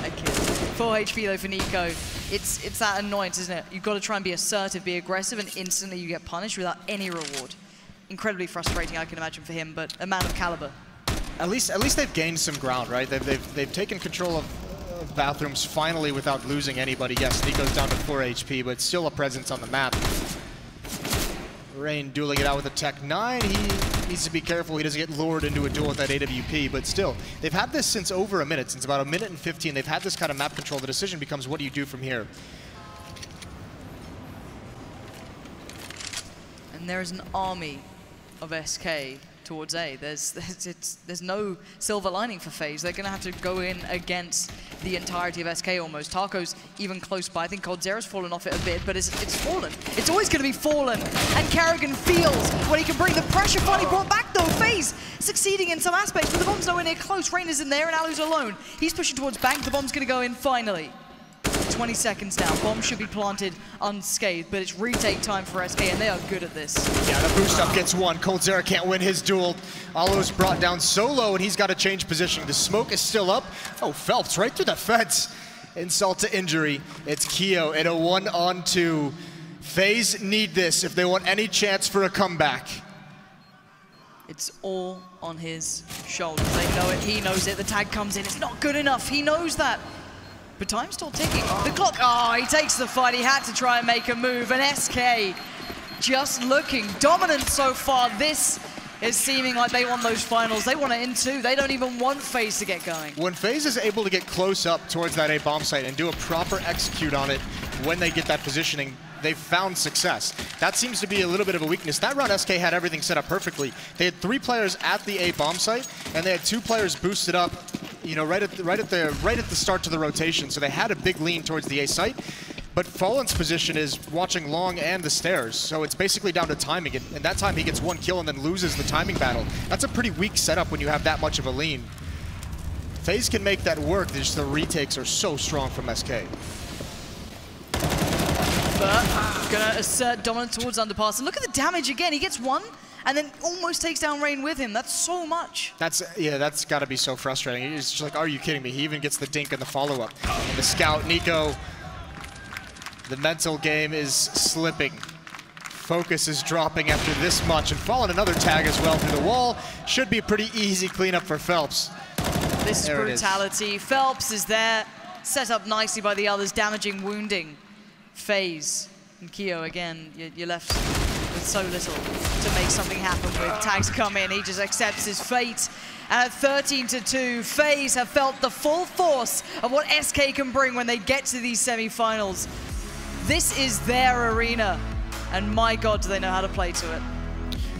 I kid. 4 HP though for Nico. It's that annoyance, isn't it? You've got to try and be assertive, be aggressive, and instantly you get punished without any reward. Incredibly frustrating, I can imagine, for him, but a man of caliber. At least they've gained some ground, right? They've taken control of bathrooms finally without losing anybody. Yes, Nico's down to 4 HP, but still a presence on the map. Rain dueling it out with a Tech 9. He needs to be careful he doesn't get lured into a duel with that AWP, but still, they've had this since over a minute, since about 1 minute and 15. They've had this kind of map control. The decision becomes, what do you do from here? And there is an army of SK towards A. There's no silver lining for FaZe. They're going to have to go in against the entirety of SK almost. Taco's even close by. I think Coldzera's fallen off it a bit, but it's fallen. It's always going to be fallen. And Carrigan feels when he can bring the pressure finally brought back though. FaZe succeeding in some aspects, but the bomb's nowhere near close. Rain is in there and Alu's alone. He's pushing towards bank. The bomb's going to go in finally. 20 seconds now. Bomb should be planted unscathed, but it's retake time for SK, and they are good at this. Yeah, the boost up gets 1. Coldzera can't win his duel. Alo's brought down so low, and he's got to change position. The smoke is still up. Oh, Phelps right through the fence. Insult to injury. It's Keo in a 1-on-2. FaZe need this if they want any chance for a comeback. It's all on his shoulders. They know it. He knows it. The tag comes in. It's not good enough. He knows that. But time's still ticking. The clock, he takes the fight. He had to try and make a move. And SK just looking dominant so far. This is seeming like they want those finals. They want it in too. They don't even want FaZe to get going. When FaZe is able to get close up towards that A bomb site and do a proper execute on it when they get that positioning, they've found success. That seems to be a little bit of a weakness. That round SK had everything set up perfectly. They had 3 players at the A bomb site, and they had 2 players boosted up, you know, right at the start to the rotation. So they had a big lean towards the A site. But Fallen's position is watching long and the stairs, so it's basically down to timing. And that time he gets 1 kill and then loses the timing battle. That's a pretty weak setup when you have that much of a lean. FaZe can make that work, just the retakes are so strong from SK. But gonna assert dominance towards Underpass. And look at the damage again. He gets 1 and then almost takes down Rain with him. That's so much. That's got to be so frustrating. It's just like, are you kidding me? He even gets the dink in the follow-up. The scout, Nico, the mental game is slipping. Focus is dropping after this much. And Fallen another tag as well through the wall. Should be a pretty easy cleanup for Phelps. This is brutality. Phelps is there, set up nicely by the others, damaging, wounding FaZe. And Keo, again, you're left with so little to make something happen with. Tags come in, he just accepts his fate. And at 13-2, FaZe have felt the full force of what SK can bring when they get to these semi-finals. This is their arena, and my God, do they know how to play to it.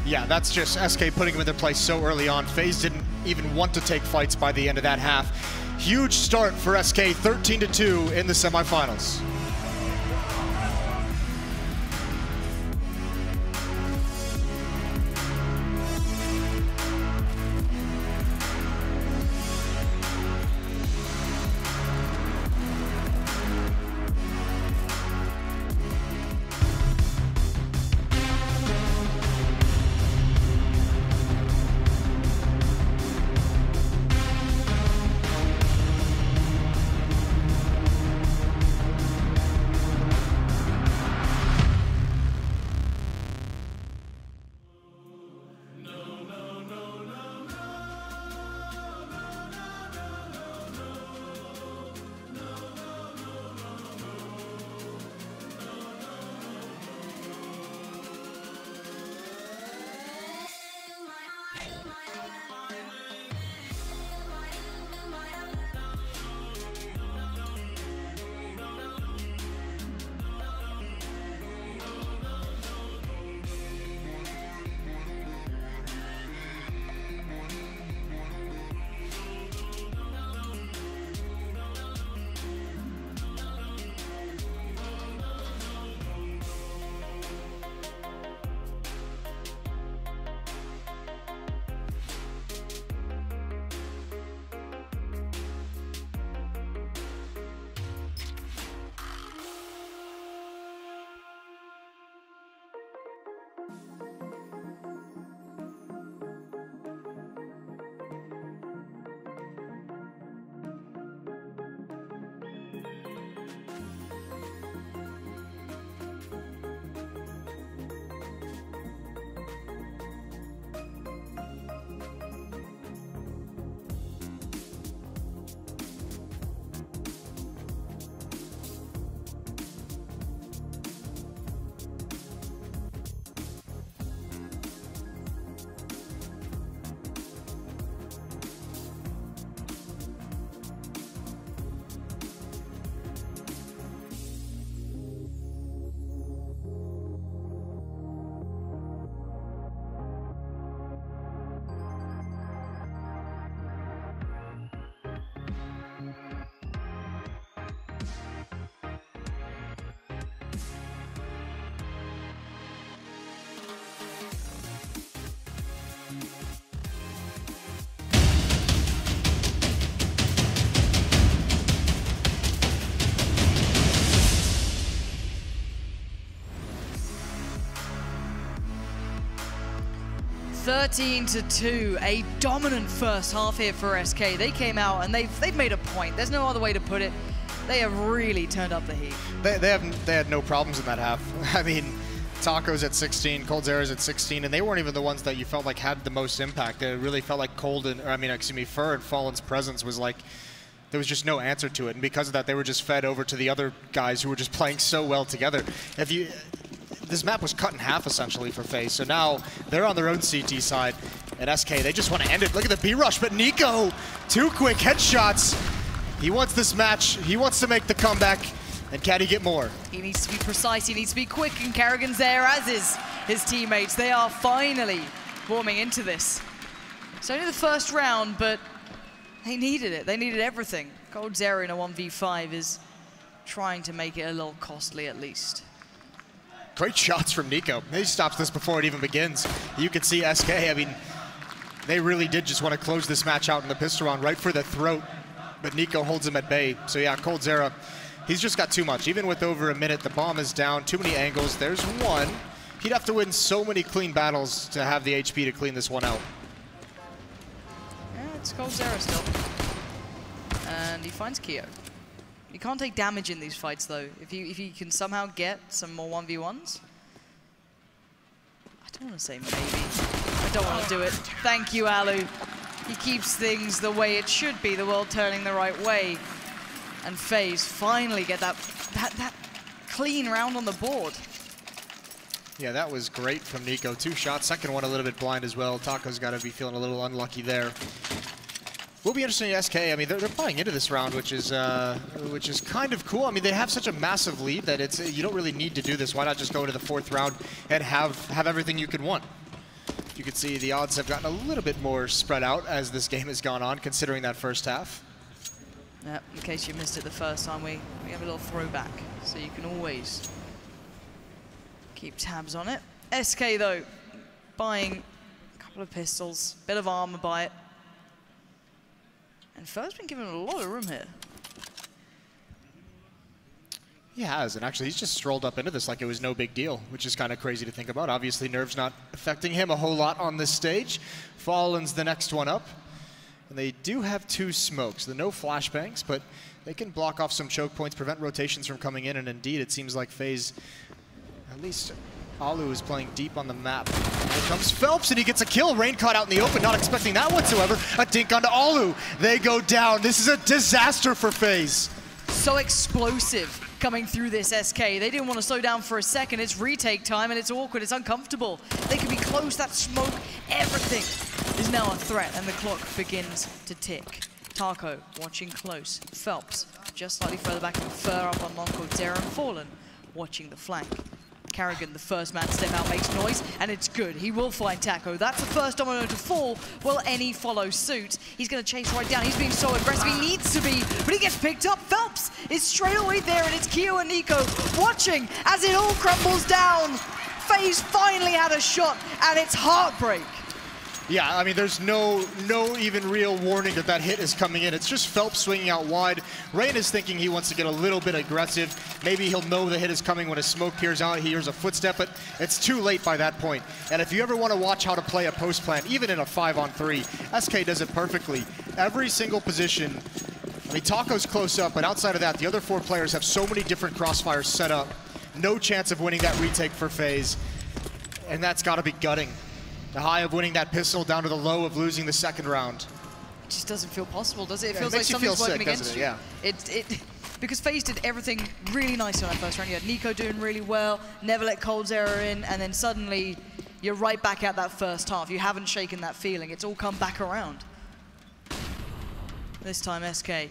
Yeah, that's just SK putting them in their place so early on. FaZe didn't even want to take fights by the end of that half. Huge start for SK, 13-2 in the semifinals. 13-2, a dominant first half here for SK. They came out and they've made a point. There's no other way to put it. They have really turned up the heat. They had no problems in that half. I mean, Taco's at 16, coldzera's at 16, and they weren't even the ones that you felt like had the most impact. It really felt like Fer and Fallen's presence was like, there was just no answer to it, and because of that, they were just fed over to the other guys who were just playing so well together. This map was cut in half essentially for FaZe, so now they're on their own CT side, and SK, they just want to end it. Look at the B rush, but Nico, 2 quick headshots. He wants this match, he wants to make the comeback, and can he get more? He needs to be precise, he needs to be quick, and Kerrigan's there, as is his teammates. They are finally warming into this. It's only the first round, but they needed it. They needed everything. coldzera in a 1v5 is trying to make it a little costly at least. Great shots from Nico. He stops this before it even begins. You can see SK, I mean, they really did just want to close this match out in the pistol round right for the throat, but Nico holds him at bay. So yeah, coldzera, he's just got too much. Even with over a minute, the bomb is down, too many angles. There's one. He'd have to win so many clean battles to have the HP to clean this one out. Yeah, it's coldzera still. And he finds Keo. You can't take damage in these fights though. If you can somehow get some more 1v1s. I don't want to say maybe. I don't want to do it. Thank you, Alu. He keeps things the way it should be, the world turning the right way. And FaZe finally get that clean round on the board. Yeah, that was great from Nico. 2 shots, second one a little bit blind as well. Taco's got to be feeling a little unlucky there. Will be interesting to SK. I mean, they're playing into this round, which is kind of cool. I mean, they have such a massive lead that you don't really need to do this. Why not just go into the 4th round and have everything you could want? You can see the odds have gotten a little bit more spread out as this game has gone on, considering that first half. Yeah, in case you missed it the first time, we have a little throwback, so you can always keep tabs on it. SK though, buying a couple of pistols, bit of armor by it. And Fer's been given a lot of room here. He has, and actually he's just strolled up into this like it was no big deal, which is kind of crazy to think about. Obviously nerves not affecting him a whole lot on this stage. Fallen's the next one up. And they do have 2 smokes. There are no flashbangs, but they can block off some choke points, prevent rotations from coming in, and indeed it seems like FaZe, at least Alu is playing deep on the map. Here comes Phelps, and he gets a kill. Rain caught out in the open, not expecting that whatsoever. A dink onto Alu. They go down. This is a disaster for FaZe. So explosive coming through this SK. They didn't want to slow down for a second. It's retake time, and it's awkward. It's uncomfortable. They can be close. That smoke, everything is now a threat, and the clock begins to tick. Taco watching close. Phelps just slightly further back, and Fer up on coldzera, and Fallen watching the flank. Kerrigan, the first man to step out, makes noise, and it's good. He will find Taco. That's the first domino to fall. Will any follow suit? He's going to chase right down. He's being so aggressive. He needs to be, but he gets picked up. Phelps is straight away there, and it's Keo and Nico watching as it all crumbles down. FaZe finally had a shot, and it's heartbreak. Yeah, I mean, there's no even real warning that hit is coming in. It's just Phelps swinging out wide. Rain is thinking he wants to get a little bit aggressive. Maybe he'll know the hit is coming when a smoke peers out. He hears a footstep, but it's too late by that point. And if you ever want to watch how to play a post plant, even in a 5-on-3, SK does it perfectly. Every single position. I mean, Taco's close up, but outside of that, the other 4 players have so many different crossfires set up. No chance of winning that retake for FaZe. And that's got to be gutting. The high of winning that pistol down to the low of losing the 2nd round. It just doesn't feel possible, does it? It yeah, feels it like something's working against you. Yeah. Because FaZe did everything really nice on that first round. You had Nico doing really well, never let coldzera in, and then suddenly you're right back at that first half. You haven't shaken that feeling. It's all come back around. This time SK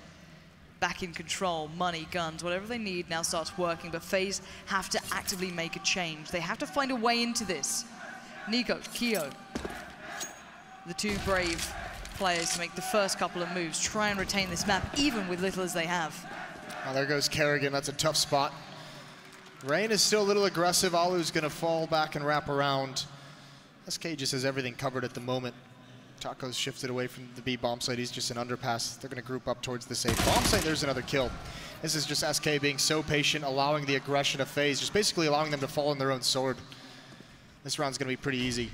back in control, money, guns, whatever they need now starts working, but FaZe have to actively make a change. They have to find a way into this. Nico, Keo, the 2 brave players to make the first couple of moves, try and retain this map, even with little as they have. Oh, there goes Kerrigan, that's a tough spot. Rain is still a little aggressive. Alu's gonna fall back and wrap around. SK just has everything covered at the moment. Taco's shifted away from the B bomb site. He's just an underpass. They're gonna group up towards the safe bomb site. There's another kill. This is just SK being so patient, allowing the aggression of FaZe, just basically allowing them to fall on their own sword. This round's gonna be pretty easy.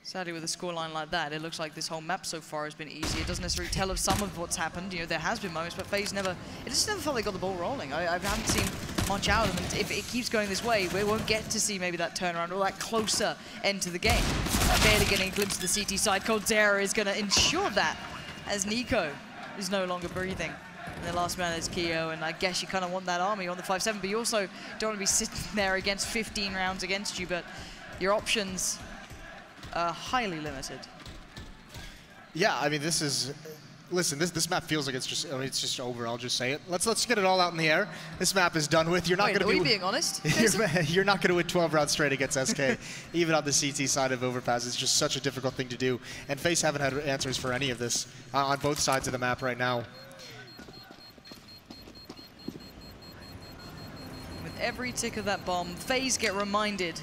Sadly, with a scoreline like that, it looks like this whole map so far has been easy. It doesn't necessarily tell of some of what's happened. You know, there has been moments, but FaZe it just never felt they got the ball rolling. I haven't seen much out of them. And if it keeps going this way, we won't get to see maybe that turnaround or that closer end to the game. Barely getting a glimpse of the CT side. coldzera is going to ensure that as NiKo is no longer breathing. And the last man is Keo, and I guess you kind of want that army on the 5-7, but you also don't want to be sitting there against 15 rounds against you, but your options are highly limited. Yeah, I mean, this is... Listen, this map feels like it's just, I mean, it's just over. I'll just say it. Let's get it all out in the air. This map is done with. You're not going to be... Are we being honest? You're not going to win 12 rounds straight against SK, even on the CT side of Overpass. It's just such a difficult thing to do. And FaZe haven't had answers for any of this on both sides of the map right now. With every tick of that bomb, FaZe get reminded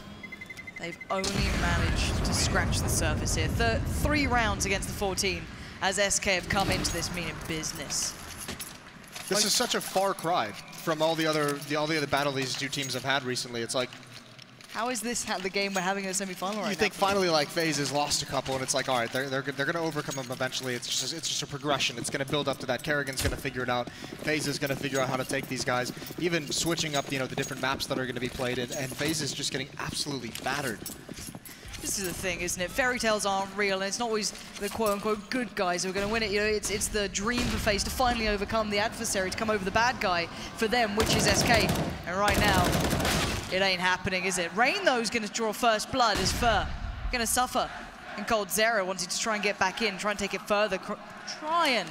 they've only managed to scratch the surface here. 3 rounds against the 14. As SK have come into this meaning business. This is such a far cry from all the other battle these two teams have had recently. It's like, how is this the game we're having in the semifinal right now? You think finally like FaZe has lost a couple, and it's like, all right, they're going to overcome them eventually. It's just a progression. It's going to build up to that. Kerrigan's going to figure it out. FaZe is going to figure out how to take these guys, even switching up the different maps that are going to be played, and FaZe is just getting absolutely battered. This is the thing, isn't it? Fairy tales aren't real, and it's not always the quote-unquote good guys who are going to win it. You know, it's the dream for FaZe to finally overcome the adversary, to come over the bad guy for them, which is SK. And right now, it ain't happening, is it? Rain, though, is going to draw first blood as Fur going to suffer. And coldzera wanting to try and get back in, try and take it further, try and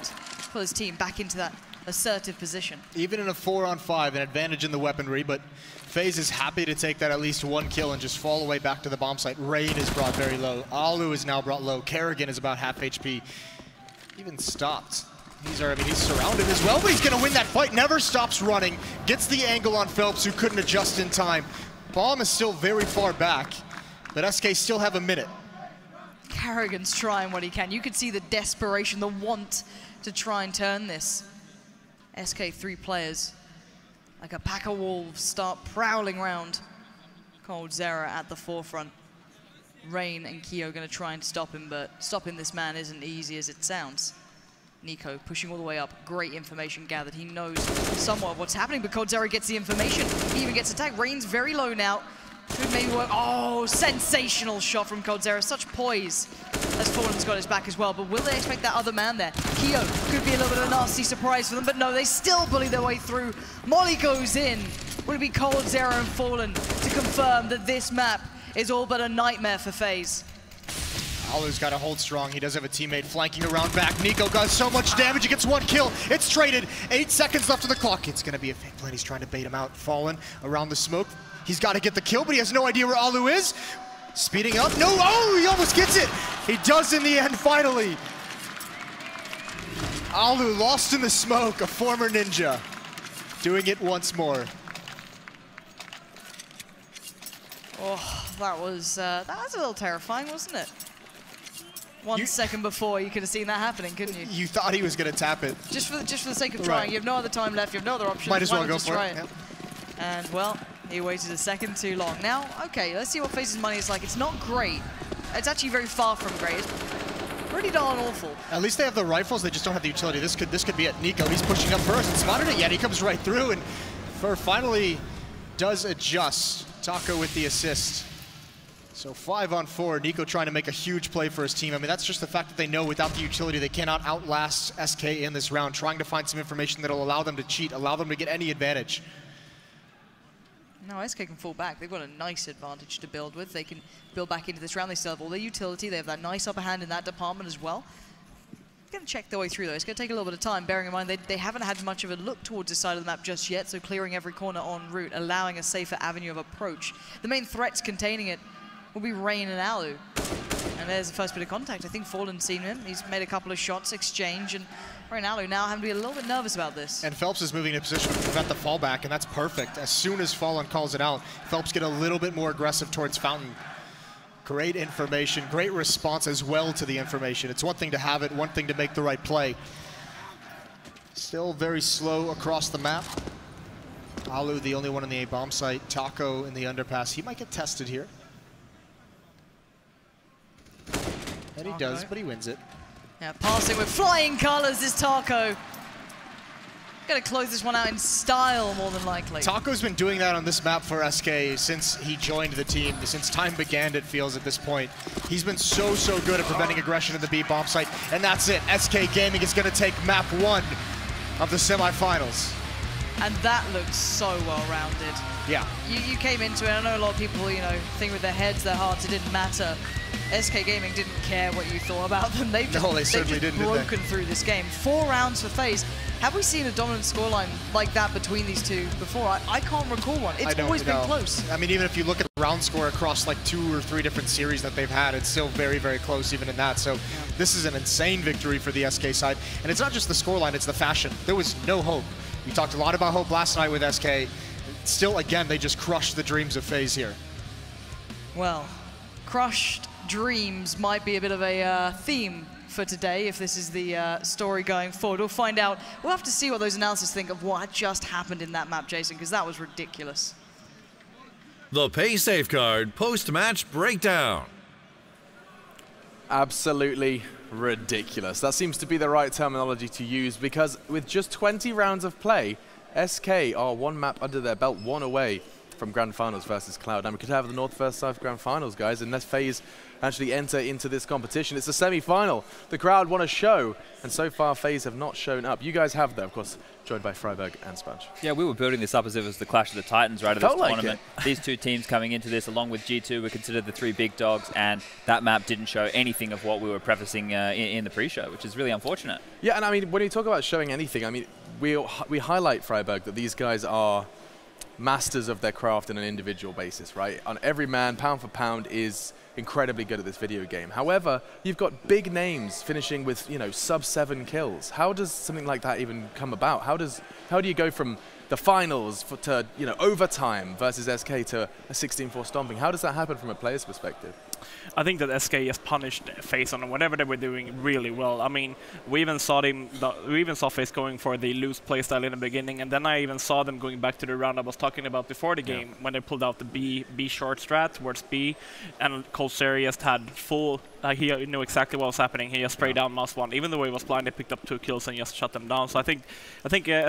pull his team back into that assertive position. Even in a 4-on-5, an advantage in the weaponry, but FaZe is happy to take that at least 1 kill and just fall away back to the bomb site. Rain is brought very low. Alu is now brought low. Kerrigan is about half HP. Even stopped. He's surrounded as well, but he's going to win that fight. Never stops running. Gets the angle on Phelps, who couldn't adjust in time. Bomb is still very far back, but SK still have a minute. Kerrigan's trying what he can. You can see the desperation, the want to try and turn this. SK 3 players, like a pack of wolves, start prowling around. coldzera at the forefront. Rain and Keo going to try and stop him, but stopping this man isn't easy as it sounds. NiKo pushing all the way up. Great information gathered. He knows somewhat what's happening, but coldzera gets the information. He even gets attacked. Rain's very low now. Could maybe work. Oh, sensational shot from coldzera. Such poise. As Fallen's got his back as well, but will they expect that other man there? Keo could be a little bit of a nasty surprise for them, but no, they still bully their way through. Molly goes in. Will it be coldzera and Fallen to confirm that this map is all but a nightmare for FaZe? Alu's got to hold strong. He does have a teammate flanking around back. NiKo does so much damage. He gets 1 kill. It's traded. 8 seconds left on the clock. It's going to be a fake play. He's trying to bait him out. Fallen around the smoke. He's got to get the kill, but he has no idea where Alu is. Speeding up. No. Oh, he almost gets it. He does in the end, finally. Alu lost in the smoke. A former ninja. Doing it once more. Oh, that was a little terrifying, wasn't it? 1 second before, you could have seen that happening, couldn't you? You thought he was going to tap it. Just for the sake of trying. You have no other time left. You have no other option. Might as well go for it. Yeah. And, well, he waited a second too long. Now, okay, let's see what FaZe's money is like. It's not great. It's actually very far from great. It's pretty darn awful. At least they have the rifles. They just don't have the utility. This could be it. NiKo, he's pushing up first and spotted it. Yet he comes right through, and Fur finally does adjust. Taco with the assist. So 5-on-4, NiKo trying to make a huge play for his team. I mean, that's just the fact that they know without the utility, they cannot outlast SK in this round, trying to find some information that'll allow them to cheat, allow them to get any advantage. No, SK can fall back. They've got a nice advantage to build with. They can build back into this round. They still have all their utility. They have that nice upper hand in that department as well. They're going to check their way through, though. It's going to take a little bit of time, bearing in mind they haven't had much of a look towards this side of the map just yet, so clearing every corner en route, allowing a safer avenue of approach. The main threats containing it will be Rain and Alu. And there's the first bit of contact. I think Fallen's seen him. He's made a couple of shots, exchange, and Rain and Alu now having to be a little bit nervous about this. And Phelps is moving in a position to prevent the fallback, and that's perfect. As soon as Fallen calls it out, Phelps get a little bit more aggressive towards Fountain. Great information, great response as well to the information. It's one thing to have it, one thing to make the right play. Still very slow across the map. Alu, the only one in the A-bomb site. Taco in the underpass. He might get tested here. And he does, but he wins it. Yeah, passing with flying colors is Taco. Gonna close this one out in style, more than likely. Taco's been doing that on this map for SK since he joined the team, since time began, it feels, at this point. He's been so good at preventing aggression in the B bomb site, and that's it. SK Gaming is gonna take map 1 of the semifinals. And that looks so well-rounded. Yeah. You came into it, I know a lot of people, you know, think with their heads, their hearts, it didn't matter. SK Gaming didn't care what you thought about them. They've just broken through this game. 4 rounds for FaZe. Have we seen a dominant scoreline like that between these two before? I can't recall one. It's always been close. I mean, even if you look at the round score across like 2 or 3 different series that they've had, it's still very close even in that. So this is an insane victory for the SK side. And it's not just the scoreline, it's the fashion. There was no hope. We talked a lot about hope last night with SK. Still, again, they just crushed the dreams of FaZe here. Well, crushed dreams might be a bit of a theme for today if this is the story going forward. We'll find out. We'll have to see what those analysts think of what just happened in that map, Jason, because that was ridiculous. The Pay Safeguard post-match breakdown. Absolutely ridiculous. That seems to be the right terminology to use, because with just 20 rounds of play, SK are 1 map under their belt, 1 away from Grand Finals versus Cloud. And we could have the North versus South Grand Finals, guys, unless FaZe actually enter into this competition. It's a semi-final. The crowd want to show, and so far FaZe have not shown up. You guys have, though, of course, joined by Freiburg and Sponge. Yeah, we were building this up as if it was the Clash of the Titans, right, of this tournament. These 2 teams coming into this, along with G2, were considered the 3 big dogs, and that map didn't show anything of what we were prefacing in the pre-show, which is really unfortunate. Yeah, and I mean, when you talk about showing anything, I mean, we highlight Freiburg that these guys are masters of their craft on an individual basis, right? On every man, pound for pound, is incredibly good at this video game. However, you've got big names finishing with, you know, sub-7 kills. How does something like that even come about? How do you go from the finals to, you know, overtime versus SK to a 16-4 stomping? How does that happen from a player's perspective? I think that SK just punished FaZe on whatever they were doing really well. I mean, we even saw FaZe going for the loose playstyle in the beginning, and then I even saw them going back to the round I was talking about before the game, when they pulled out the B short strat towards B, and Colseri just had full. He knew exactly what was happening. He just sprayed down Mouse 1. Even though he was blind, they picked up 2 kills and just shut them down. So I think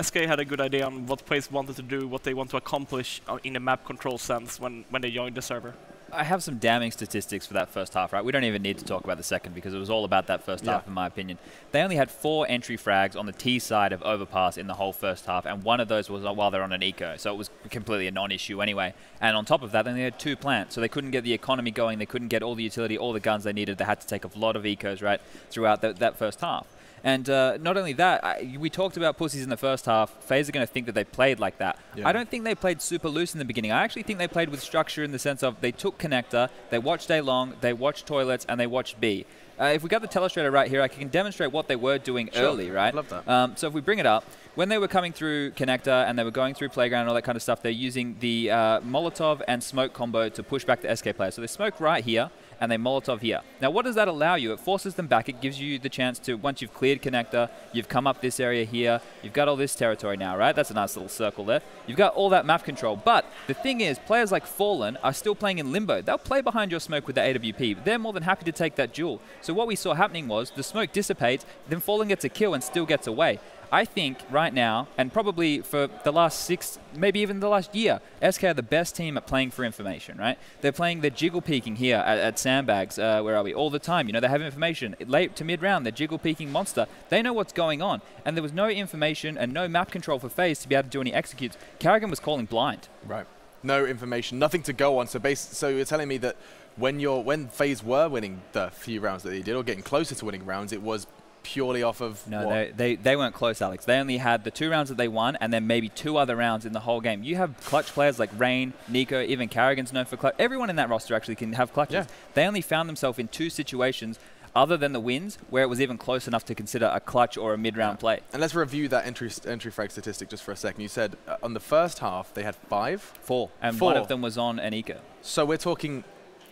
SK had a good idea on what FaZe wanted to do, what they want to accomplish in a map control sense when they joined the server. I have some damning statistics for that first half, right? We don't even need to talk about the second because it was all about that first half, in my opinion. They only had 4 entry frags on the T side of Overpass in the whole first half, and 1 of those was while they're on an eco, so it was completely a non-issue anyway. And on top of that, then they had 2 plants, so they couldn't get the economy going, they couldn't get all the utility, all the guns they needed. They had to take a lot of ecos, right, throughout that first half. And not only that, we talked about pussies in the first half. FaZe are going to think that they played like that. Yeah. I don't think they played super loose in the beginning. I actually think they played with structure in the sense of they took connector, they watched A long, they watched toilets, and they watched B. If we got the telestrator right here, I can demonstrate what they were doing early, right? Love that. So if we bring it up, when they were coming through connector and they were going through playground and all that kind of stuff, they're using the Molotov and smoke combo to push back the SK player. So they smoke right here, and they Molotov here. Now, what does that allow you? It forces them back. It gives you the chance to, once you've cleared connector, you've come up this area here, you've got all this territory now, right? That's a nice little circle there. You've got all that map control. But the thing is, players like Fallen are still playing in limbo. They'll play behind your smoke with the AWP. They're more than happy to take that duel. So what we saw happening was the smoke dissipates, then Fallen gets a kill and still gets away. I think right now, and probably for the last 6, maybe even the last year, SK are the best team at playing for information, right? They're playing the jiggle peeking here at Sandbags, where are we, all the time. You know, they have information. Late to mid-round, they're jiggle peeking monster. They know what's going on. And there was no information and no map control for FaZe to be able to do any executes. Karrigan was calling blind. Right. No information, nothing to go on. So you're telling me that when FaZe were winning the few rounds that they did, or getting closer to winning rounds, it was purely off of No, they weren't close, Alex. They only had the 2 rounds that they won and then maybe 2 other rounds in the whole game. You have clutch players like Rain, Nico, even Karrigan's known for clutch. Everyone in that roster actually can have clutches. Yeah. They only found themselves in 2 situations other than the wins where it was even close enough to consider a clutch or a mid-round play. And let's review that entry frag statistic just for a second. You said on the first half they had 4. And 1 of them was on an eco. So we're talking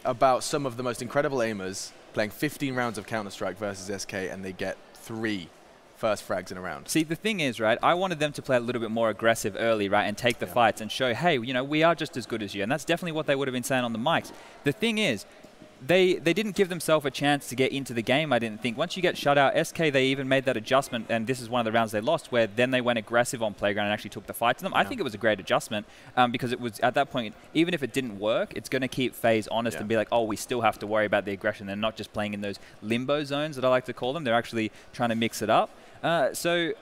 about some of the most incredible aimers playing 15 rounds of Counter-Strike versus SK, and they get 3 first frags in a round. See, the thing is, right, I wanted them to play a little bit more aggressive early, right, and take the fights and show, hey, you know, we are just as good as you. And that's definitely what they would have been saying on the mics. The thing is, they didn't give themselves a chance to get into the game, I didn't think. Once you get shut out, SK, they even made that adjustment, and this is one of the rounds they lost, where then they went aggressive on Playground and actually took the fight to them. I think it was a great adjustment, because it was, at that point, even if it didn't work, it's going to keep FaZe honest and be like, oh, we still have to worry about the aggression. They're not just playing in those limbo zones that I like to call them. They're actually trying to mix it up. So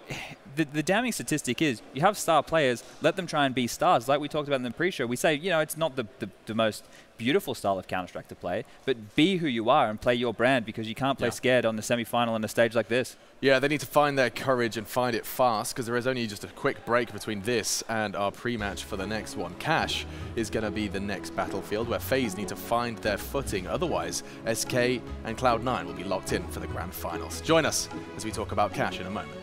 the damning statistic is you have star players, let them try and be stars. Like we talked about in the pre-show, we say, you know, it's not the most beautiful style of Counter-Strike to play, but be who you are and play your brand, because you can't play scared on the semi-final on a stage like this. Yeah, they need to find their courage and find it fast, because there is only just a quick break between this and our pre-match for the next one. Cash is going to be the next battlefield where FaZe need to find their footing. Otherwise, SK and Cloud9 will be locked in for the grand finals. Join us as we talk about Cash in a moment.